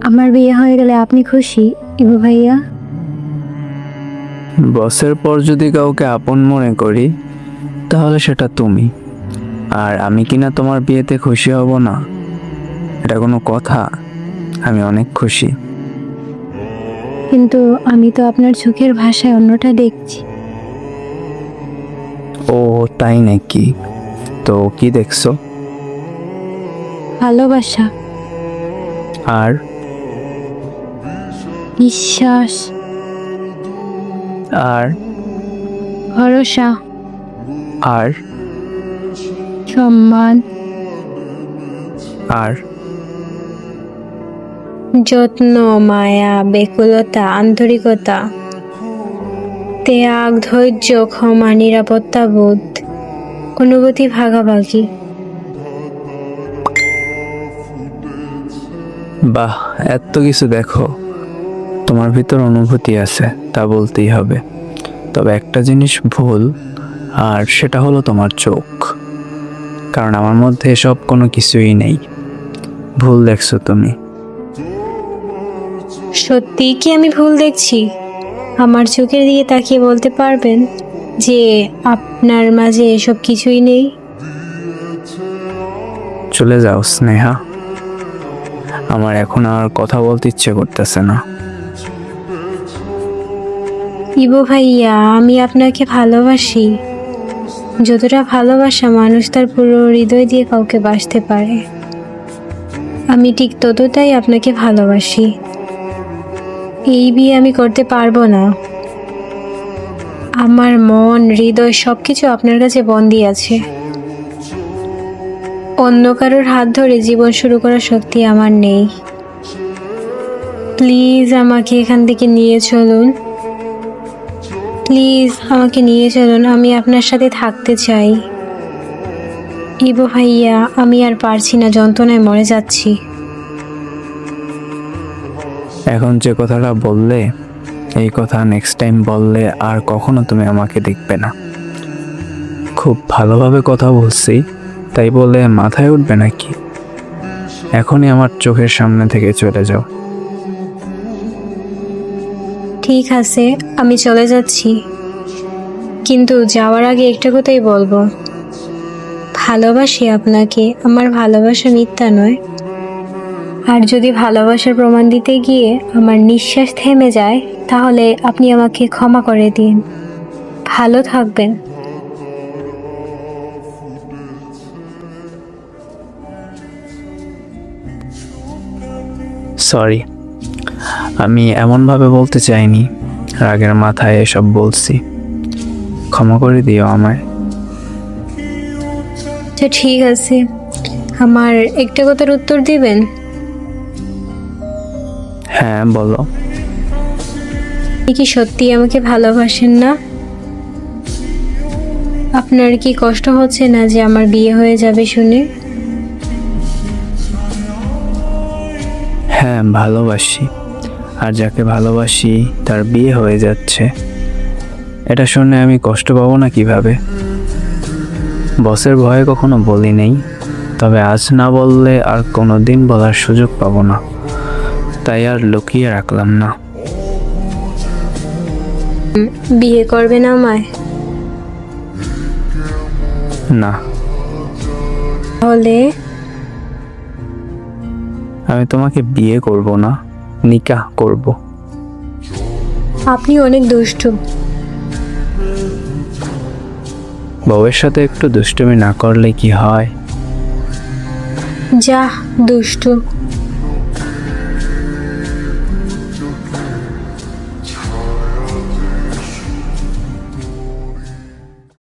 আমার বিয়ে হয়ে গেলে আপনি খুশি ইবু ভাইয়া? বসের পর যদি কাউকে আপন মনে করি তাহলে সেটা তুমি। আর আমি কিনা তোমার বিয়েতে খুশি হব না, এটা কোনো কথা? আমি অনেক খুশি। কিন্তু আমি তো আপনার চোখের ভাষায় অন্যটা দেখছি। ও তাই নাকি? তো কি দেখছো? ভালোবাসা, আর বিশ্বাস, আর ভরসা, আর সম্মান, আর যত্ন, মায়া, ব্যাকুলতা, আন্তরিকতা, ত্যাগ, ধৈর্য, ক্ষমা, নিরাপত্তা বোধ, অনুভূতি ভাগাভাগি। বাহ, এত কিছু দেখো! তোমার ভিতর অনুভূতি আছে, তা বলতেই হবে। তবে একটা জিনিস ভুল, আর সেটা হলো তোমার চোখ। কারণ আমার মধ্যে এসব কোনো কিছুই নেই। ভুল দেখছো তুমি। সত্যি কি আমি ভুল দেখছি? আমার চোখের দিকে তাকিয়ে বলতে পারবেন যে আপনার মাঝে এসব কিছুই নেই? চলে যাও স্নেহা, আমার এখন আর কথা বলতে ইচ্ছে করতেছে না। ইবু ভাইয়া, আমি আপনাকে ভালোবাসি। যতটা ভালোবাসা মানুষ তার পুরো হৃদয় দিয়ে কাউকে বাসতে পারে, আমি ঠিক ততটাই আপনাকে ভালোবাসি। এই বিয়ে আমি করতে পারবো না। আমার মন, হৃদয় সবকিছু আপনার কাছে বন্দী আছে। অন্য কারোর হাত ধরে জীবন শুরু করার শক্তি আমার নেই। প্লিজ আমাকে এখান থেকে নিয়ে চলুন। প্লিজ আমাকে নিয়ে চলুন, আমি আপনার সাথে থাকতে চাই। ইবু ভাইয়া, আমি আর পারছি না, যন্ত্রণায় মরে যাচ্ছি। এখন যে কথাটা বললে, এই কথা নেক্সট টাইম বললে আর কখনো তুমি আমাকে দেখবে না। খুব ভালোভাবে কথা বলছি, তাই বলে মাথায় উঠবে নাকি? এখনই আমার চোখের সামনে থেকে চলে যাও। ঠিক আছে, আমি চলে যাচ্ছি, কিন্তু যাওয়ার আগে একটা কথাই বলবো। ভালোবাসি আপনাকে, আমার ভালোবাসা মিথ্যা নয়। আর যদি ভালোবাসার প্রমাণ দিতে গিয়ে আমার নিঃশ্বাস থেমে যায়, তাহলে আপনি আমাকে ক্ষমা করে দিন। ভালো থাকবেন। সরি, আমি এমনভাবে বলতে চাইনি, রাগের মাথায় এসব বলছি। ক্ষমা করে দিও আমায়। আচ্ছা ঠিক আছে, আমার একটা কথার উত্তর দিবেন? হ্যাঁ বলো। আপনি কি সত্যি আমাকে ভালোবাসেন না? আপনার কি কষ্ট হচ্ছে না যে আমার বিয়ে হয়ে যাবে শুনে? হ্যাঁ ভালোবাসি, আর যাকে ভালোবাসি তার বিয়ে হয়ে যাচ্ছে, এটা শুনে আমি কষ্ট পাবো না কিভাবে? বসের ভয়ে কখনো বলি নেই, তবে আজ না বললে আর কোনো দিন বলার সুযোগ পাবো না, তাই আর লুকিয়ে রাখলাম না। বিয়ে করবেন আমায়? না, তাহলে আমি তোমাকে বিয়ে করব না, নিকাহ করব। আপনি অনেক দুষ্টু। বউয়ের সাথে একটু দুষ্টুমি না করলে কি হয়? যা দুষ্টু।